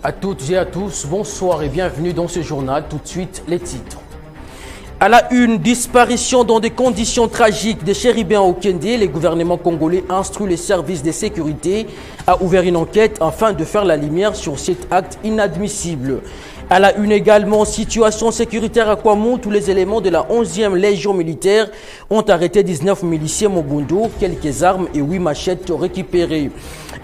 À toutes et à tous, bonsoir et bienvenue dans ce journal. Tout de suite, les titres. À la une, disparition dans des conditions tragiques de Chéribin Okende, le gouvernement congolais instruit les services de sécurité à ouvrir une enquête afin de faire la lumière sur cet acte inadmissible. À la une également, situation sécuritaire à Kouamou, tous les éléments de la 11e Légion militaire ont arrêté 19 miliciens Mobundo, quelques armes et 8 machettes récupérées.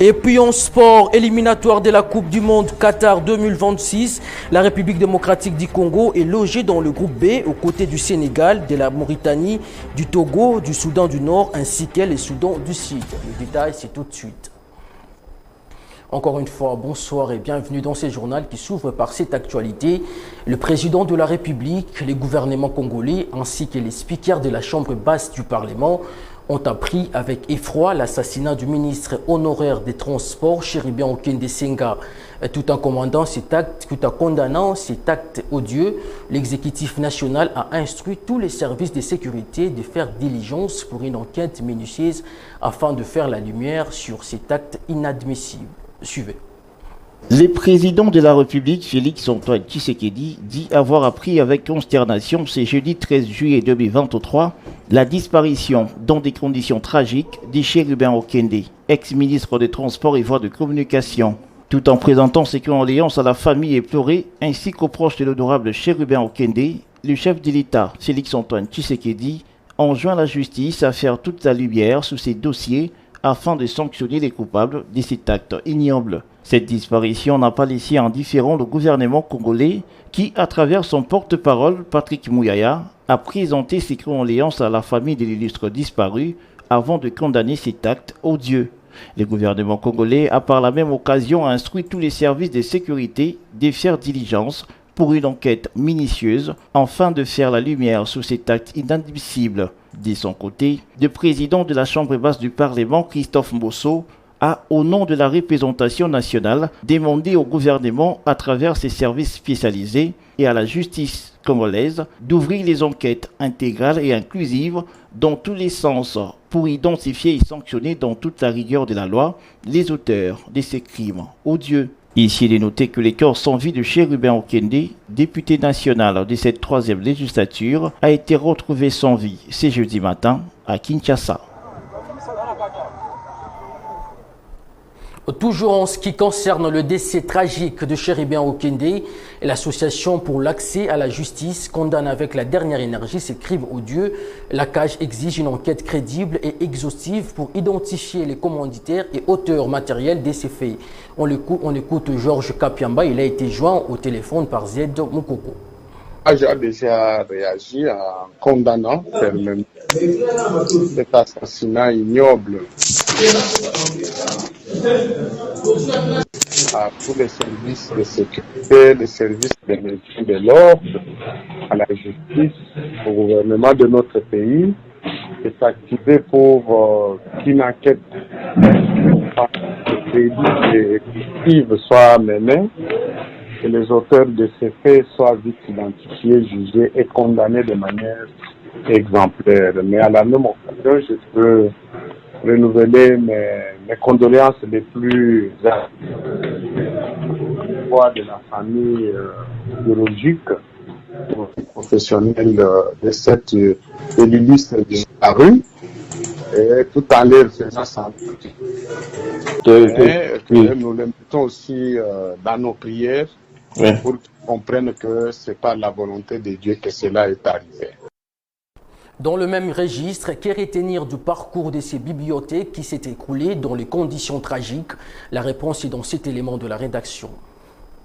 Et puis en sport, éliminatoire de la Coupe du Monde Qatar 2026, la République démocratique du Congo est logée dans le groupe B aux côtés du Sénégal, de la Mauritanie, du Togo, du Soudan du Nord ainsi que le Soudan du Sud. Le détail, c'est tout de suite. Encore une fois, bonsoir et bienvenue dans ce journal qui s'ouvre par cette actualité. Le président de la République, les gouvernements congolais ainsi que les speakers de la Chambre basse du Parlement ont appris avec effroi l'assassinat du ministre honoraire des Transports, Chéribin Okende Senga. Tout en condamnant cet acte odieux, l'exécutif national a instruit tous les services de sécurité de faire diligence pour une enquête minutieuse afin de faire la lumière sur cet acte inadmissible. Suivez. Le président de la République, Félix-Antoine Tshisekedi, dit avoir appris avec consternation ce jeudi 13 juillet 2023 la disparition, dans des conditions tragiques, de Chéribin Okende, ex-ministre des Transports et Voies de Communication. Tout en présentant ses condoléances à la famille éplorée ainsi qu'aux proches de l'honorable Chéribin Okende, le chef de l'État, Félix-Antoine Tshisekedi, enjoint la justice à faire toute la lumière sur ces dossiers afin de sanctionner les coupables de cet acte ignoble. Cette disparition n'a pas laissé indifférent le gouvernement congolais qui, à travers son porte-parole, Patrick Mouyaya, a présenté ses condoléances à la famille de l'illustre disparu avant de condamner cet acte odieux. Le gouvernement congolais a par la même occasion instruit tous les services de sécurité de faire diligence pour une enquête minutieuse afin de faire la lumière sur cet acte inadmissible. De son côté, le président de la Chambre basse du Parlement, Christophe Mbosso, a, au nom de la représentation nationale, demandé au gouvernement, à travers ses services spécialisés et à la justice congolaise, d'ouvrir les enquêtes intégrales et inclusives dans tous les sens pour identifier et sanctionner dans toute la rigueur de la loi les auteurs de ces crimes odieux. Ici, il est noté que le corps sans vie de Chéribin Okende, député national de cette 3e législature, a été retrouvé sans vie ce jeudi matin à Kinshasa. Toujours en ce qui concerne le décès tragique de Chéribin Okende, l'association pour l'accès à la justice condamne avec la dernière énergie ces crimes odieux. La CAJ exige une enquête crédible et exhaustive pour identifier les commanditaires et auteurs matériels de ces faits. On écoute Georges Kapiamba, il a été joint au téléphone par Z Moukoko. J'ai déjà réagi en condamnant fermement cet assassinat ignoble à tous les services de sécurité, les services de maintien de l'ordre, à la justice, au gouvernement de notre pays, de s'activer pour qu'une enquête crédible et effective soit menée, que les auteurs de ces faits soient vite identifiés, jugés et condamnés de manière exemplaire. Mais à la même occasion, je peux renouveler mes condoléances les plus de la famille biologique, professionnelle de l'illustre disparu, et tout en leur faisant sentir. Nous les mettons aussi dans nos prières pour qu'ils comprennent que ce n'est pas la volonté de Dieu que cela est arrivé. Dans le même registre, que retenir du parcours de ces bibliothèques qui s'est écoulé dans les conditions tragiques? La réponse est dans cet élément de la rédaction.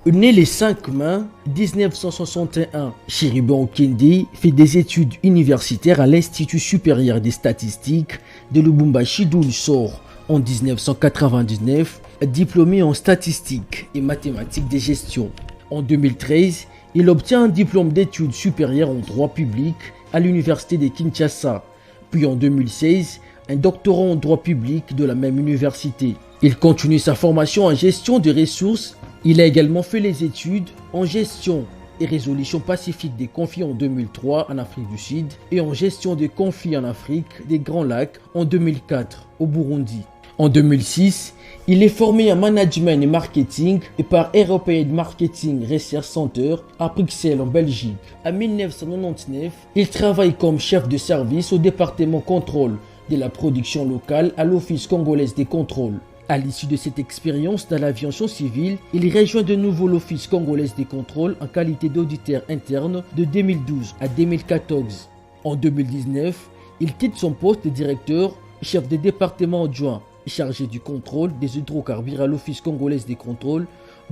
Né le 5 mai 1961, Chéribin Okende fait des études universitaires à l'Institut supérieur des statistiques de Lubumbashi d'où il sort en 1999, diplômé en statistique et mathématiques de gestion. En 2013, il obtient un diplôme d'études supérieures en droit public à l'université de Kinshasa, puis en 2016, un doctorat en droit public de la même université. Il continue sa formation en gestion de ressources. Il a également fait les études en gestion et résolution pacifique des conflits en 2003 en Afrique du Sud et en gestion des conflits en Afrique des Grands Lacs en 2004 au Burundi. En 2006, il est formé en management et marketing et par European Marketing Research Center à Bruxelles en Belgique. En 1999, il travaille comme chef de service au département contrôle de la production locale à l'Office congolais des contrôles. À l'issue de cette expérience dans l'aviation civile, il rejoint de nouveau l'Office congolais des contrôles en qualité d'auditeur interne de 2012 à 2014. En 2019, il quitte son poste de directeur, chef de département adjoint chargé du contrôle des hydrocarbures à l'Office congolais des contrôles,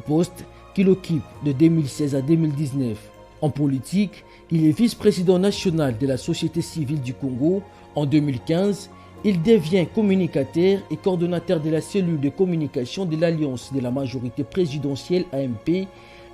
poste qu'il occupe de 2016 à 2019. En politique, il est vice-président national de la société civile du Congo. En 2015, il devient communicateur et coordonnateur de la cellule de communication de l'Alliance de la majorité présidentielle AMP.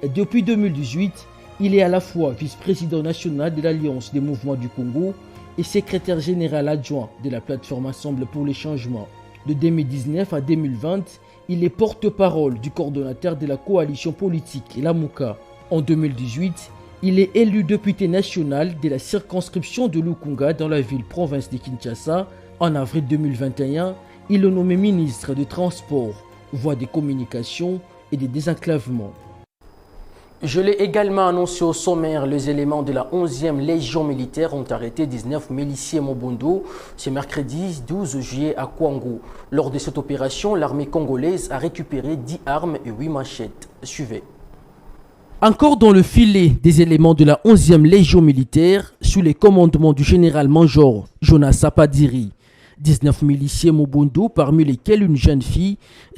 Et depuis 2018, il est à la fois vice-président national de l'Alliance des mouvements du Congo et secrétaire général adjoint de la plateforme Ensemble pour les changements. De 2019 à 2020, il est porte-parole du coordonnateur de la coalition politique Lamuka. En 2018, il est élu député national de la circonscription de Lukunga dans la ville-province de Kinshasa. En avril 2021, il est nommé ministre des Transports, voies des communications et des désenclavements. Je l'ai également annoncé au sommaire, les éléments de la 11e Légion militaire ont arrêté 19 miliciens Mobundo ce mercredi 12 juillet à Kwango. Lors de cette opération, l'armée congolaise a récupéré 10 armes et 8 machettes. Suivez. Encore dans le filet des éléments de la 11e Légion militaire, sous les commandements du général-major Jonas Sapadiri, 19 miliciens Mobundo, parmi lesquels une jeune fille,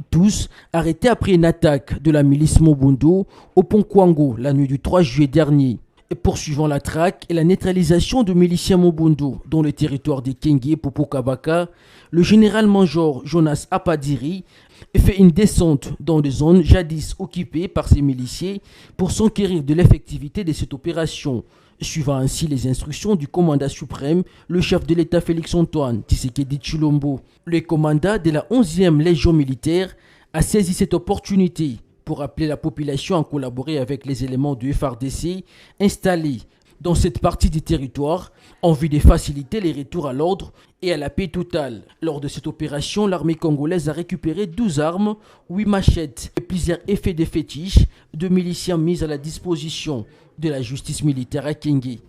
tous arrêtés après une attaque de la milice Mobundo au pont Kwango la nuit du 3 juillet dernier. Et poursuivant la traque et la neutralisation de miliciens Mobundo dans le territoire de Kenge et Popokabaka, le général-major Jonas Apadiri fait une descente dans des zones jadis occupées par ces miliciens pour s'enquérir de l'effectivité de cette opération, suivant ainsi les instructions du commandant suprême, le chef de l'État Félix-Antoine Tshisekedi Tshilombo. Le commandant de la 11e Légion militaire a saisi cette opportunité pour appeler la population à collaborer avec les éléments du FARDC installés dans cette partie du territoire en vue de faciliter les retours à l'ordre et à la paix totale. Lors de cette opération, l'armée congolaise a récupéré 12 armes, 8 machettes et plusieurs effets de fétiche de miliciens mis à la disposition de la justice militaire à Kenge.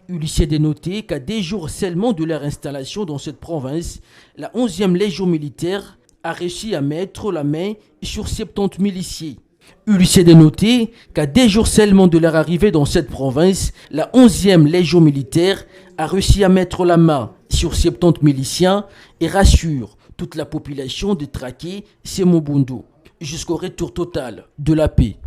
Il est de noter qu'à des jours seulement de leur installation dans cette province, la 11e Légion militaire a réussi à mettre la main sur 70 miliciens. Il est de noter qu'à des jours seulement de leur arrivée dans cette province, la 11e Légion militaire a réussi à mettre la main sur 70 miliciens et rassure toute la population de traquer ces Mobundo jusqu'au retour total de la paix.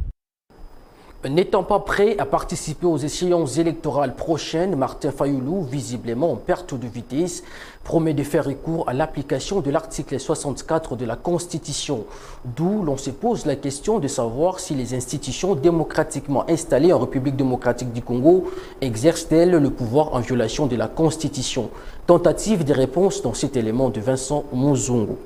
N'étant pas prêt à participer aux échéances électorales prochaines, Martin Fayulu, visiblement en perte de vitesse, promet de faire recours à l'application de l'article 64 de la Constitution. D'où l'on se pose la question de savoir si les institutions démocratiquement installées en République démocratique du Congo exercent-elles le pouvoir en violation de la Constitution. Tentative de réponse dans cet élément de Vincent Mozongo.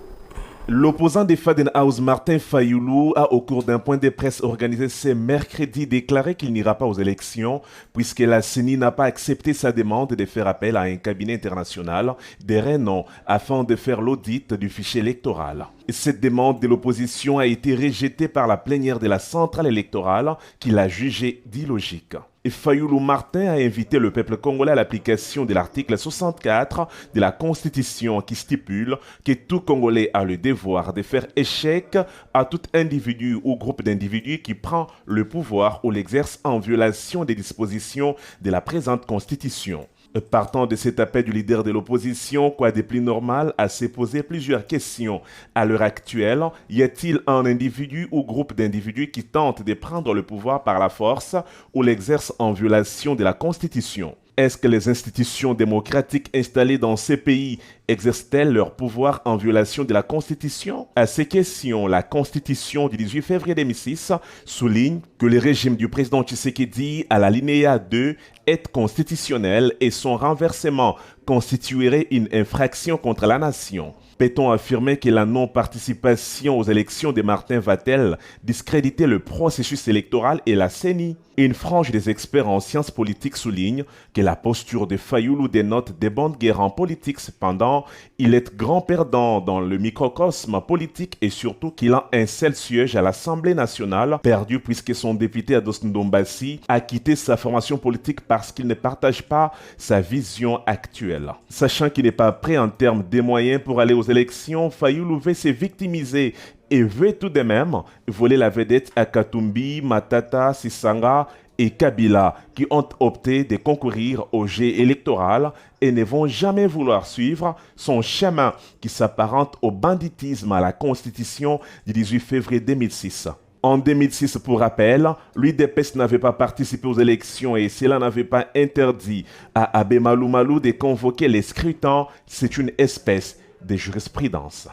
L'opposant des Faden House, Martin Fayulu, a au cours d'un point de presse organisé ce mercredi déclaré qu'il n'ira pas aux élections puisque la CENI n'a pas accepté sa demande de faire appel à un cabinet international des Renom afin de faire l'audit du fichier électoral. Cette demande de l'opposition a été rejetée par la plénière de la centrale électorale qui l'a jugée d'illogique. Et Fayulu Martin a invité le peuple congolais à l'application de l'article 64 de la Constitution qui stipule que tout Congolais a le devoir de faire échec à tout individu ou groupe d'individus qui prend le pouvoir ou l'exerce en violation des dispositions de la présente Constitution. Partant de cet appel du leader de l'opposition, quoi de plus normal à se poser plusieurs questions. À l'heure actuelle, y a-t-il un individu ou groupe d'individus qui tente de prendre le pouvoir par la force ou l'exerce en violation de la Constitution? Est-ce que les institutions démocratiques installées dans ces pays exercent-elles leur pouvoir en violation de la Constitution? À ces questions, la Constitution du 18 février 2006 souligne que le régime du président Tshisekedi à l'alinéa 2 est constitutionnel et son renversement constituerait une infraction contre la nation. Peut-on affirmer que la non-participation aux élections de Martin va-t-elle discréditer le processus électoral et la CENI? Une frange des experts en sciences politiques souligne que la posture de Fayulu dénote des bonnes guerres en politique. Cependant, il est grand perdant dans le microcosme politique et surtout qu'il a un seul siège à l'Assemblée nationale, perdu puisque son député Ados Ndombassi a quitté sa formation politique parce qu'il ne partage pas sa vision actuelle. Sachant qu'il n'est pas prêt en termes de moyens pour aller aux élections, Fayulu veut se victimiser et veut tout de même voler la vedette à Katumbi, Matata, Sisanga et Kabila qui ont opté de concourir au jeu électoral et ne vont jamais vouloir suivre son chemin qui s'apparente au banditisme à la Constitution du 18 février 2006. En 2006, pour rappel, l'UDPS n'avait pas participé aux élections et cela n'avait pas interdit à Abbé Malou Malou de convoquer les scrutins. C'est une espèce de jurisprudence.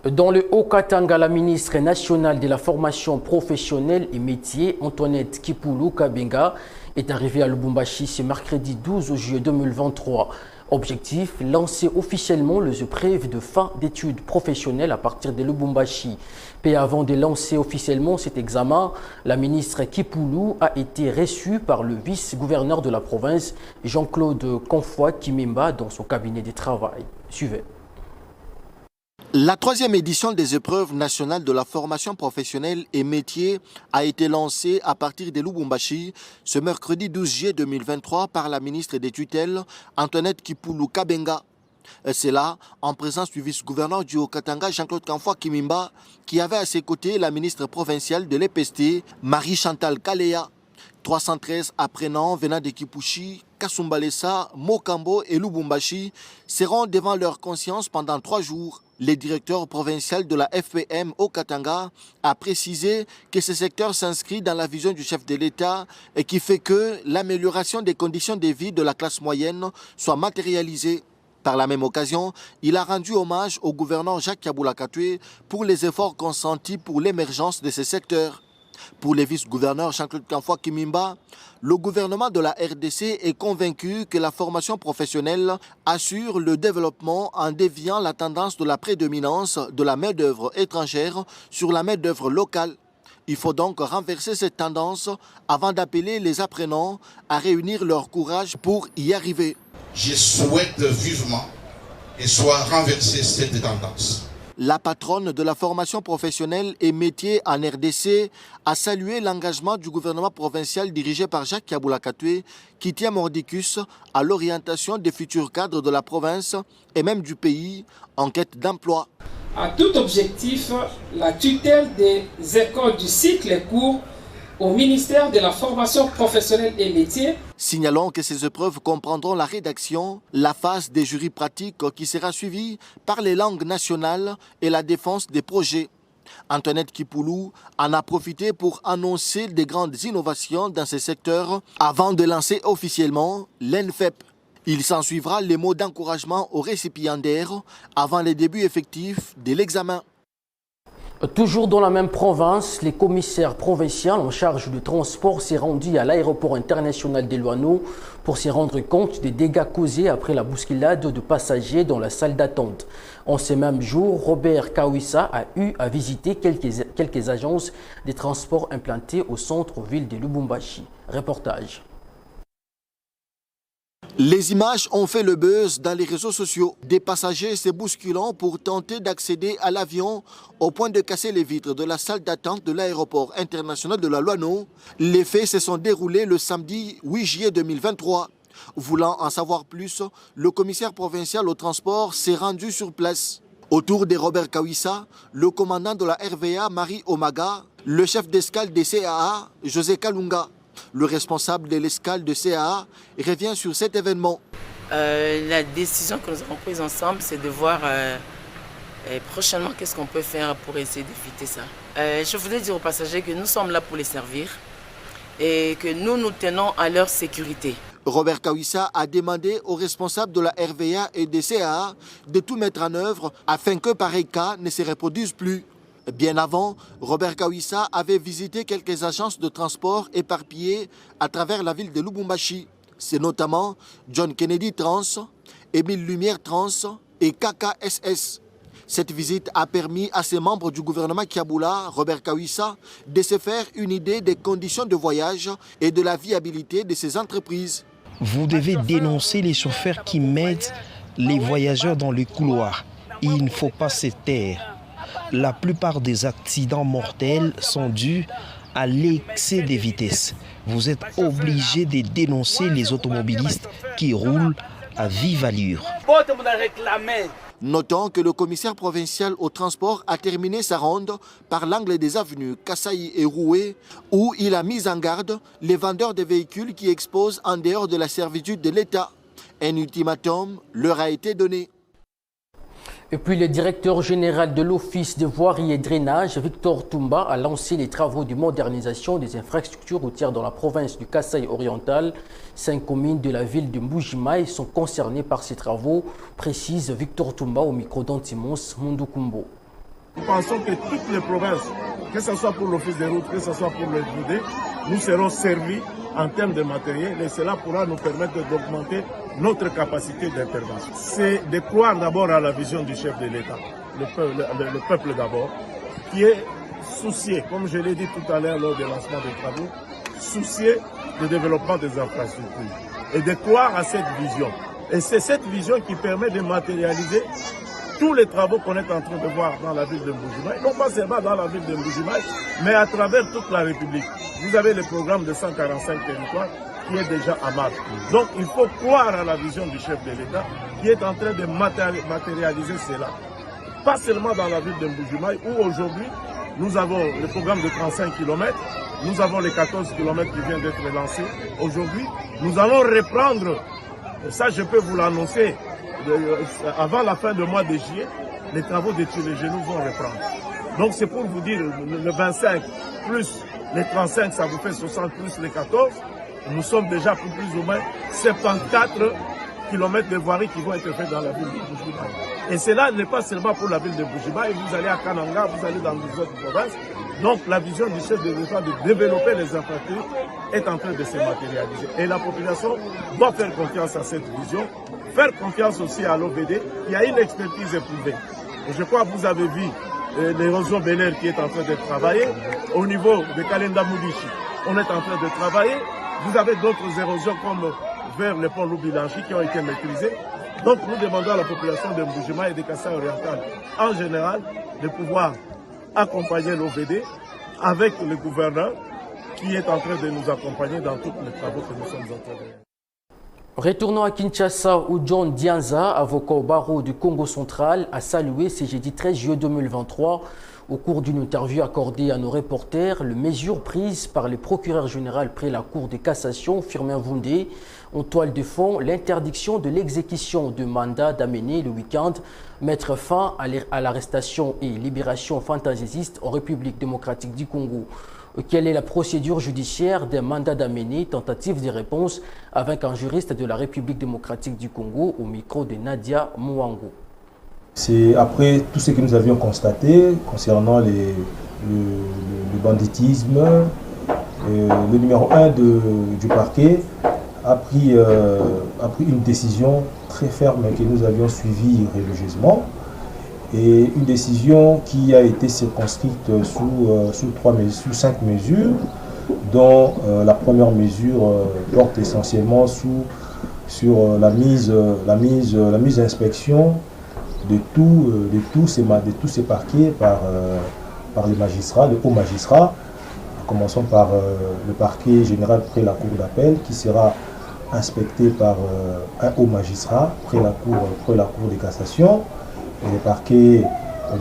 Dans le Haut-Katanga, la ministre nationale de la formation professionnelle et métiers, Antoinette Kipulu Kabenga, est arrivée à Lubumbashi ce mercredi 12 juillet 2023. Objectif, lancer officiellement les épreuves de fin d'études professionnelles à partir de Lubumbashi. Puis avant de lancer officiellement cet examen, la ministre Kipulu a été reçue par le vice-gouverneur de la province, Jean-Claude Confoy Kimimba, dans son cabinet de travail. Suivez. La troisième édition des épreuves nationales de la formation professionnelle et métiers a été lancée à partir de Lubumbashi ce mercredi 12 juillet 2023 par la ministre des tutelles Antoinette Kipulu Kabenga. C'est là, en présence du vice-gouverneur du Haut-Katanga Jean-Claude Confoy Kimimba, qui avait à ses côtés la ministre provinciale de l'EPST Marie-Chantal Kalea. 313 apprenants venant de Kipushi, Kasumbalesa, Mokambo et Lubumbashi seront devant leur conscience pendant 3 jours. Le directeur provincial de la FPM au Katanga a précisé que ce secteur s'inscrit dans la vision du chef de l'État et qui fait que l'amélioration des conditions de vie de la classe moyenne soit matérialisée. Par la même occasion, il a rendu hommage au gouverneur Jacques Kabula Katwe pour les efforts consentis pour l'émergence de ce secteur. Pour le vice-gouverneur Jean-Claude Confoy Kimimba, le gouvernement de la RDC est convaincu que la formation professionnelle assure le développement en déviant la tendance de la prédominance de la main-d'œuvre étrangère sur la main-d'œuvre locale. Il faut donc renverser cette tendance avant d'appeler les apprenants à réunir leur courage pour y arriver. Je souhaite vivement et soit renverser cette tendance. La patronne de la formation professionnelle et métiers en RDC a salué l'engagement du gouvernement provincial dirigé par Jacques Kabula Katwe qui tient mordicus à l'orientation des futurs cadres de la province et même du pays en quête d'emploi. À tout objectif, la tutelle des écoles du cycle court au ministère de la formation professionnelle et métiers. Signalons que ces épreuves comprendront la rédaction, la phase des jurys pratiques qui sera suivie par les langues nationales et la défense des projets. Antoinette Kipulu en a profité pour annoncer des grandes innovations dans ce secteur avant de lancer officiellement l'ENFEP. Il s'ensuivra les mots d'encouragement aux récipiendaires avant le début effectif de l'examen. Toujours dans la même province, les commissaires provinciaux en charge du transport s'est rendu à l'aéroport international d'Eluano pour se rendre compte des dégâts causés après la bousculade de passagers dans la salle d'attente. En ces mêmes jours, Robert Kawissa a eu à visiter quelques agences de transport implantées au centre-ville de Lubumbashi. Reportage. Les images ont fait le buzz dans les réseaux sociaux. Des passagers se bousculant pour tenter d'accéder à l'avion au point de casser les vitres de la salle d'attente de l'aéroport international de la Luano. Les faits se sont déroulés le samedi 8 juillet 2023. Voulant en savoir plus, le commissaire provincial au transport s'est rendu sur place. Autour de Robert Kawissa, le commandant de la RVA Marie Omaga, le chef d'escale des CAA José Kalunga. Le responsable de l'escale de CAA revient sur cet événement. La décision que nous avons prise ensemble, c'est de voir prochainement qu'est-ce qu'on peut faire pour essayer d'éviter ça. Je voudrais dire aux passagers que nous sommes là pour les servir et que nous tenons à leur sécurité. Robert Kawissa a demandé aux responsables de la RVA et des CAA de tout mettre en œuvre afin que pareil cas ne se reproduise plus. Bien avant, Robert Kawissa avait visité quelques agences de transport éparpillées à travers la ville de Lubumbashi. C'est notamment John Kennedy Trans, Émile Lumière Trans, et KKSS. Cette visite a permis à ces membres du gouvernement Kiaboula, Robert Kawissa, de se faire une idée des conditions de voyage et de la viabilité de ces entreprises. Vous devez dénoncer les chauffeurs qui mettent les voyageurs dans les couloirs. Il ne faut pas se taire. La plupart des accidents mortels sont dus à l'excès de vitesse. Vous êtes obligé de dénoncer les automobilistes qui roulent à vive allure. Notons que le commissaire provincial au transport a terminé sa ronde par l'angle des avenues Kassaï et Roué, où il a mis en garde les vendeurs de véhicules qui exposent en dehors de la servitude de l'État. Un ultimatum leur a été donné. Et puis le directeur général de l'Office de voirie et drainage, Victor Toumba, a lancé les travaux de modernisation des infrastructures routières dans la province du Kasaï oriental. 5 communes de la ville de Mbujimaï sont concernées par ces travaux, précise Victor Toumba au micro d'Antimons Mundukumbo. Nous pensons que toutes les provinces, que ce soit pour l'Office des routes, que ce soit pour le FDD, nous serons servis en termes de matériel et cela pourra nous permettre d'augmenter notre capacité d'intervention. C'est de croire d'abord à la vision du chef de l'État, le peuple d'abord, qui est soucié, comme je l'ai dit tout à l'heure lors du lancement des travaux, soucié du développement des infrastructures et de croire à cette vision. Et c'est cette vision qui permet de matérialiser tous les travaux qu'on est en train de voir dans la ville de Mbujimaï, non pas seulement dans la ville de Mbujimaï, mais à travers toute la République. Vous avez le programme de 145 territoires qui est déjà en marche. Donc il faut croire à la vision du chef de l'État qui est en train de matérialiser cela. Pas seulement dans la ville de Mbujimaï où aujourd'hui nous avons le programme de 35 km, nous avons les 14 km qui viennent d'être lancés. Aujourd'hui, nous allons reprendre, ça je peux vous l'annoncer, avant la fin du mois de juillet, les travaux de Tchélégenou vont reprendre. Donc c'est pour vous dire, le 25 plus les 35, ça vous fait 60 plus les 14. Nous sommes déjà pour plus ou moins 74 km de voirie qui vont être faits dans la ville de Mbujimaï. Et cela n'est pas seulement pour la ville de Mbujimaï, vous allez à Kananga, vous allez dans les autres provinces. Donc la vision du chef de l'État de développer les infrastructures est en train de se matérialiser. Et la population doit faire confiance à cette vision, faire confiance aussi à l'OVD qui a une expertise éprouvée. Et je crois que vous avez vu l'érosion Bel-Air qui est en train de travailler. Au niveau de Kalenda Moudichi, on est en train de travailler. Vous avez d'autres érosions comme vers le pont Loubilanchi qui ont été maîtrisées. Donc nous demandons à la population de Mbujimaï et de Kasaï oriental en général de pouvoir accompagner l'OVD avec le gouverneur qui est en train de nous accompagner dans tous les travaux que nous sommes en train de faire. Retournons à Kinshasa où John Dianza, avocat au barreau du Congo central, a salué ce jeudi 13 juillet 2023 au cours d'une interview accordée à nos reporters les mesures prises par le procureur général près la Cour de cassation, Firmin Vundé, en toile de fond l'interdiction de l'exécution de mandat d'amener le week-end, mettre fin à l'arrestation et libération fantaisiste en République démocratique du Congo. Quelle est la procédure judiciaire d'un mandat d'amener? Tentative de réponse avec un juriste de la République démocratique du Congo au micro de Nadia Mouango. C'est après tout ce que nous avions constaté concernant le banditisme, le numéro 1 du parquet a pris une décision très ferme que nous avions suivie religieusement. Et une décision qui a été circonscrite sous 5 mesures, dont la première mesure porte essentiellement sur la mise à inspection de tous ces parquets par les magistrats, les hauts magistrats, commençons par le parquet général près la cour d'appel qui sera inspecté par un haut magistrat près la cour de cassation. Et le parquet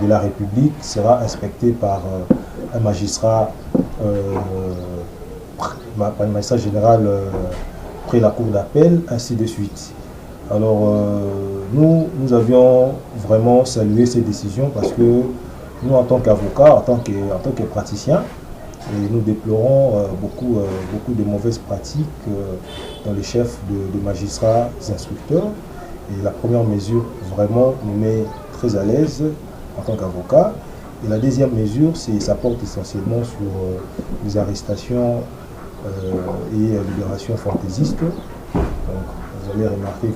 de la République sera inspecté par un magistrat général près la cour d'appel, ainsi de suite. Alors nous avions vraiment salué ces décisions parce que nous, en tant qu'avocats, en tant que praticiens, et nous déplorons beaucoup de mauvaises pratiques dans les chefs de magistrats instructeurs. Et la première mesure vraiment nous met très à l'aise en tant qu'avocat. Et la deuxième mesure, ça porte essentiellement sur les arrestations et libérations fantaisistes. Donc, vous allez remarquer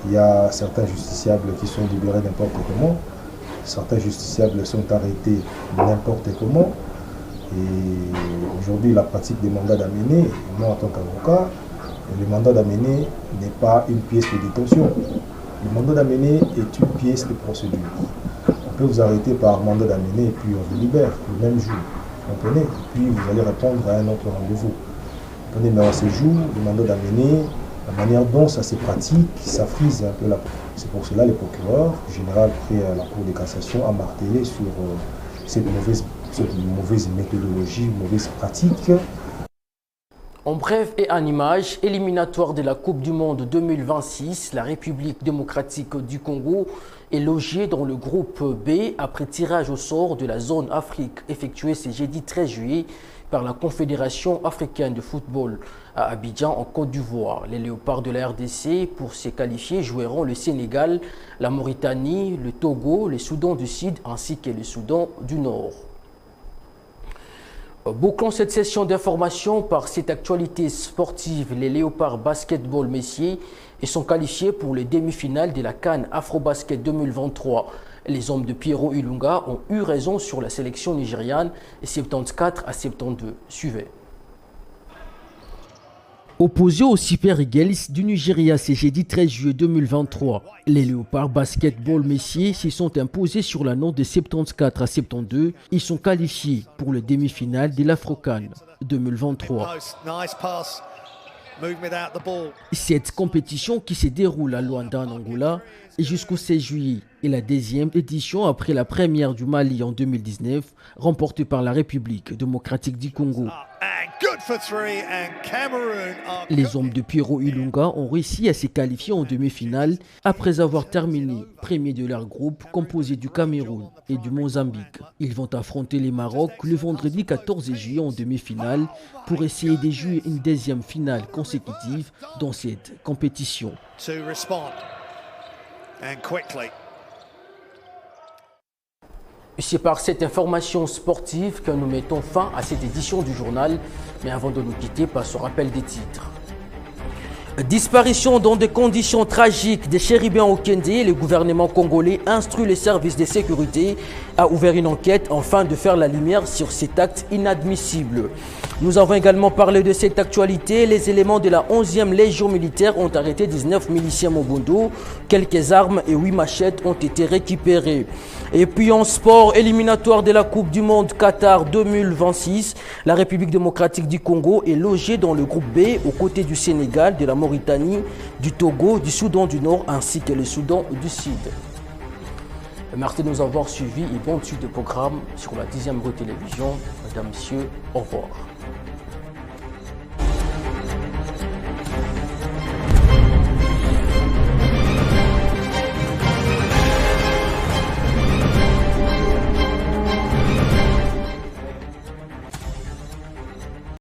Il y a certains justiciables qui sont libérés n'importe comment. Certains justiciables sont arrêtés n'importe comment. Et aujourd'hui, la pratique des mandats d'amener, moi en tant qu'avocat, le mandat d'amener n'est pas une pièce de détention. Le mandat d'amener est une pièce de procédure. On peut vous arrêter par mandat d'amener et puis on vous libère le même jour. Vous comprenez? Et puis vous allez répondre à un autre rendez-vous. Vous comprenez? Mais en ces jours, le mandat d'amener, la manière dont ça se pratique, ça frise un peu la. C'est pour cela que le procureur général près à la Cour de cassation a martelé sur cette mauvaise méthodologie, mauvaise pratique. En bref et en image, éliminatoire de la Coupe du Monde 2026, la République démocratique du Congo est logée dans le groupe B après tirage au sort de la zone Afrique effectué ce jeudi 13 juillet par la Confédération africaine de football à Abidjan en Côte d'Ivoire. Les léopards de la RDC, pour se qualifier, joueront le Sénégal, la Mauritanie, le Togo, le Soudan du Sud ainsi que le Soudan du Nord. Bouclons cette session d'information par cette actualité sportive. Les léopards basketball messieurs sont qualifiés pour les demi-finales de la CAN Afrobasket 2023. Les hommes de Pierrot Ilunga ont eu raison sur la sélection nigériane 74-72. Suivez. Opposés aux Super Eagles du Nigeria ce jeudi 13 juillet 2023, les Léopards Basketball messieurs s'y sont imposés sur la note de 74-72. Ils sont qualifiés pour le demi-finale de l'Afro-CAN 2023. Cette compétition qui se déroule à Luanda en Angola jusqu'au 16 juillet est la deuxième édition après la première du Mali en 2019, remportée par la République démocratique du Congo. Les hommes de Pierrot Ilunga ont réussi à se qualifier en demi-finale après avoir terminé premier de leur groupe composé du Cameroun et du Mozambique. Ils vont affronter les Maroc le vendredi 14 juillet en demi-finale pour essayer de jouer une deuxième finale consécutive dans cette compétition. C'est par cette information sportive que nous mettons fin à cette édition du journal. Mais avant de nous quitter, passons au rappel des titres. Disparition dans des conditions tragiques des chérubins au Kende. Le gouvernement congolais instruit les services de sécurité à ouvrir une enquête afin de faire la lumière sur cet acte inadmissible. Nous avons également parlé de cette actualité. Les éléments de la 11e Légion militaire ont arrêté 19 miliciens Mobundo. Quelques armes et 8 machettes ont été récupérées. Et puis en sport, éliminatoire de la Coupe du Monde Qatar 2026, la République démocratique du Congo est logée dans le groupe B aux côtés du Sénégal, de la Mauritanie, du Togo, du Soudan du Nord ainsi que le Soudan du Sud. Merci de nous avoir suivis et bonne suite de programme sur la 10e Rue Télévision. Mesdames, Messieurs, au revoir.